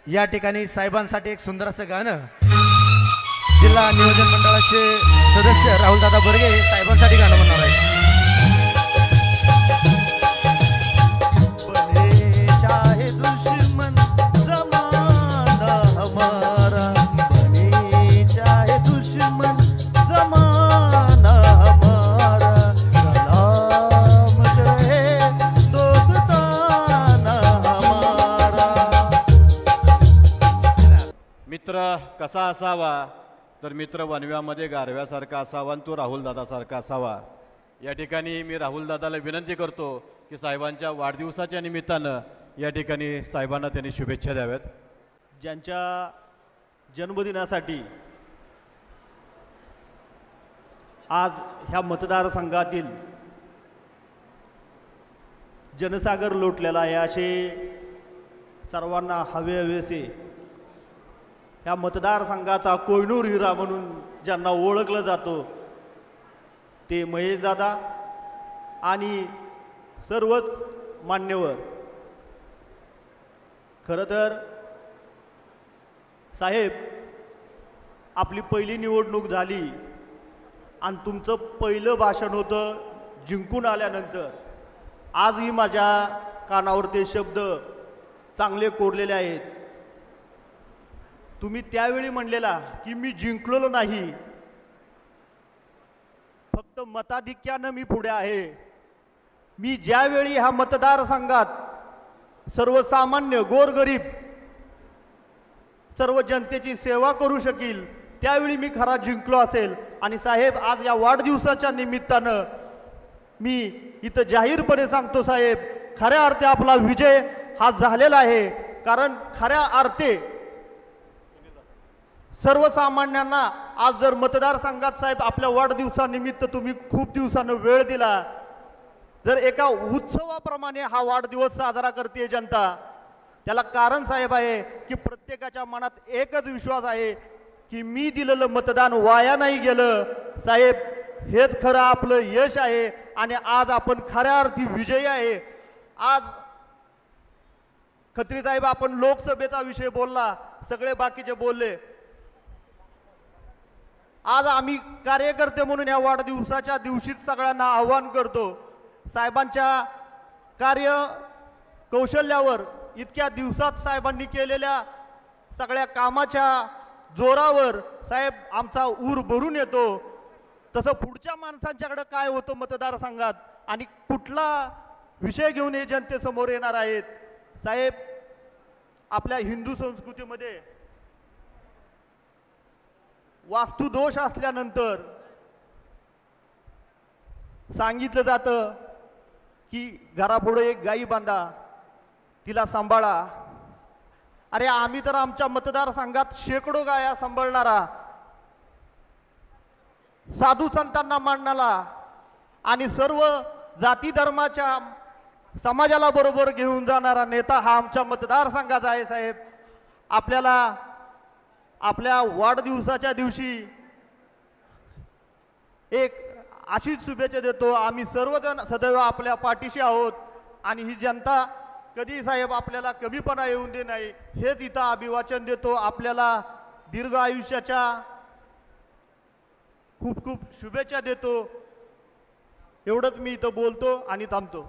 या ठिकाणी साहेबांसाठी एक सुंदर असं गाणं जिल्हा नियोजन मंडळाचे सदस्य राहुलदादा बर्गे हे साहेबांसाठी गाणं म्हणणार आहेत. बने चाहे दुश्मन जमाना हमारा, बने चाहे दुश्मन जमाना हमारा, सलामत रहे दोस्ताना हमारा. मित्र कसा असावा तर मित्र वनव्यामध्ये गारव्यासारखा असावा आणि तो राहुलदादासारखा असावा. या ठिकाणी मी राहुलदादाला विनंती करतो की साहेबांच्या वाढदिवसाच्या निमित्तानं या ठिकाणी साहेबांना त्यांनी शुभेच्छा द्याव्यात. ज्यांच्या जन्मदिनासाठी आज ह्या मतदारसंघातील जनसागर लोटलेला आहे असे सर्वांना हवेसे ह्या मतदारसंघाचा कोयनूर हिरा म्हणून ज्यांना ओळखलं जातो ते महेशदादा आणि सर्वच मान्यवर. खरं तर साहेब आपली पहिली निवडणूक झाली आणि तुमचं पहिलं भाषण होतं जिंकून आल्यानंतर. आजही माझ्या कानावर ते शब्द चांगले कोरलेले आहेत. तुम्ही त्यावेळी म्हणलेला की मी जिंकलेलो नाही, फक्त मताधिक्यानं मी पुढे आहे. मी ज्यावेळी ह्या मतदारसंघात सर्वसामान्य गोरगरीब सर्व जनतेची सेवा करू शकील त्यावेळी मी खरा जिंकलो असेल. आणि साहेब आज या वाढदिवसाच्या निमित्तानं मी इथं जाहीरपणे सांगतो साहेब, खऱ्या अर्थी आपला विजय हा झालेला आहे. कारण खऱ्या अर्थी सर्वसामान्यांना आज जर मतदारसंघात साहेब आपल्या वाढदिवसानिमित्त तुम्ही खूप दिवसानं वेळ दिला, जर एका उत्सवाप्रमाणे हा वाढदिवस साजरा करते जनता, त्याला कारण साहेब आहे की प्रत्येकाच्या मनात एकच विश्वास आहे की मी दिलेलं मतदान वाया नाही गेलं. साहेब हेच खरं आपलं यश आहे आणि आज आपण खऱ्या अर्थी विजयी आहे. आज खत्री साहेब आपण लोकसभेचा विषय बोलला, सगळे बाकीचे बोलले. आज आम्ही कार्यकर्ते म्हणून या वाढदिवसाच्या दिवशीच सगळ्यांना आव्हान करतो, साहेबांच्या कार्य कौशल्यावर इतक्या दिवसात साहेबांनी केलेल्या सगळ्या कामाच्या जोरावर साहेब आमचा ऊर भरून येतो. तसं पुढच्या माणसांच्याकडे काय होतं मतदारसंघात आणि कुठला विषय घेऊन हे जनतेसमोर येणार आहेत. साहेब आपल्या हिंदू संस्कृतीमध्ये वास्तुदोष असल्यानंतर सांगितलं जातं की घरापुढे एक गाई बांधा, तिला सांभाळा. अरे आम्ही तर आमच्या मतदारसंघात शेकडो गाया सांभाळणारा, साधू संतांना मानणारा आणि सर्व जाती धर्माच्या समाजाला बरोबर घेऊन जाणारा नेता हा आमच्या मतदारसंघाचा आहे. साहेब आपल्याला आपल्या वाढदिवसाच्या दिवशी एक अशीच शुभेच्छा देतो. आम्ही सर्वजण सदैव आपल्या पाठीशी आहोत आणि ही जनता कधी साहेब आपल्याला कमीपणा येऊन दे नाही हेच इथं अभिवाचन देतो. आपल्याला दीर्घ आयुष्याच्या खूप खूप शुभेच्छा देतो. एवढंच मी इथं बोलतो आणि थांबतो.